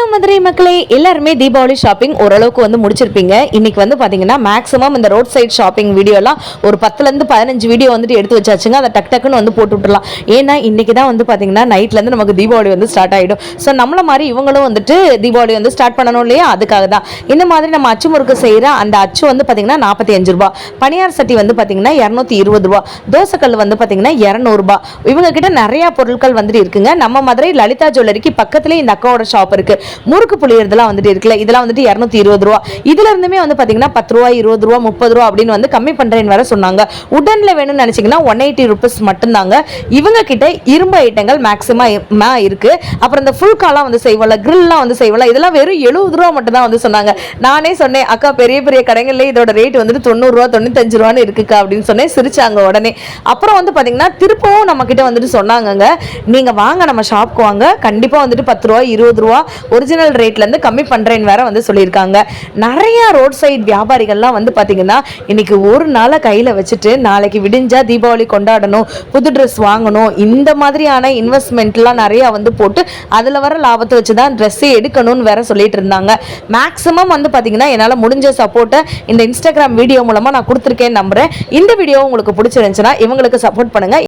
Hello Madurai மக்களே, எல்லாருமே Deepavali shopping ஓரளவுக்கு வந்து முடிச்சிருப்பீங்க. இன்னைக்கு வந்து பாத்தீங்கன்னா மேக்ஸிமம் இந்த ரோட் சைட் ஷாப்பிங் வீடியோலாம் ஒரு 10லேருந்து 15 வீடியோ வந்துட்டு எடுத்து வச்சாச்சுங்க. அதை டக் டக்குன்னு வந்து போட்டு விட்டுலாம். ஏன்னா இன்னைக்கு தான் வந்து பாத்தீங்கன்னா நைட்லேருந்து நமக்கு தீபாவளி வந்து ஸ்டார்ட் ஆகிடும். ஸோ நம்மள மாதிரி இவங்களும் வந்துட்டு தீபாவளி வந்து ஸ்டார்ட் பண்ணணும் இல்லையா, அதுக்காக தான் இந்த மாதிரி நம்ம அச்சு முறுக்கு செய்கிற அந்த அச்சு வந்து பாத்தீங்கன்னா 45 ரூபா, பனியார் சட்டி வந்து பாத்தீங்கன்னா 220 ரூபா, தோசைக்கல் வந்து பாத்தீங்கன்னா 200 ரூபா. இவங்க கிட்ட நிறைய பொருட்கள் வந்துட்டு இருக்குங்க. நம்ம மதுரை லலிதா ஜுவல்லரிக்கு பக்கத்துலேயே இந்த அக்காவோட ஷாப் இருக்கு. முறுக்கு புளியறதுலாம் வந்துட்டு இருக்குல்ல, இதெல்லாம் வந்துட்டு 220 ரூபா. இதுல இருந்துமே வந்து பாத்தீங்கன்னா 10 ரூபா, 20 ரூபா, 30 ரூபா அப்படின்னு வந்து கம்மி பண்றேன்னு வேற சொன்னாங்க. உடன்ல வேணும்னு நினைச்சீங்கன்னா 180 ருபீஸ் மட்டும்தாங்க. இவங்க கிட்ட இரும்பு ஐட்டங்கள் மேக்ஸிமம் இருக்கு. அப்புறம் இந்த ஃபுல்காலாம் வந்து செய்வோம்ல, கிரில்லாம் வந்து செய்வோம்ல, இதெல்லாம் வெறும் 70 ரூபா மட்டும் தான் வந்து சொன்னாங்க. நானே சொன்னேன், அக்கா பெரிய பெரிய கடைகள்ல இதோட ரேட் வந்துட்டு 90 ரூபா 95 ரூபான்னு இருக்குக்கா அப்படின்னு சொன்னேன். சிரிச்சாங்க உடனே. அப்புறம் வந்து பாத்தீங்கன்னா திருப்பவும் நம்ம கிட்ட வந்துட்டு சொன்னாங்க, நீங்க வாங்க நம்ம ஷாப்க்கு வாங்க, கண்டிப்பா வந்துட்டு 10 ரூபா 20 ரூபா ஒரிஜினல் ரேட்ல இருந்து கம்மி பண்றேன்னு வேற வந்து சொல்லியிருக்காங்க. நிறைய ரோட் சைடு வியாபாரிகள்லாம் வந்து பாத்தீங்கன்னா இன்னைக்கு ஒரு நாளை கையில வச்சுட்டு நாளைக்கு விடிஞ்சா தீபாவளி கொண்டாடணும், புது ட்ரெஸ் வாங்கணும், இந்த மாதிரியான இன்வெஸ்ட்மெண்ட்லாம் நிறைய வந்து போட்டு அதுல வர லாபத்தை வச்சுதான் ட்ரெஸ்ஸே எடுக்கணும்னு வேற சொல்லிட்டு இருந்தாங்க. மேக்ஸிமம் வந்து பாத்தீங்கன்னா என்னால முடிஞ்ச சப்போர்ட்டை இந்த இன்ஸ்டாகிராம் வீடியோ மூலமா நான் கொடுத்துருக்கேன்னு நம்புறேன். இந்த வீடியோ உங்களுக்கு பிடிச்சிருந்துச்சுன்னா இவங்களுக்கு சப்போர்ட் பண்ணுங்க.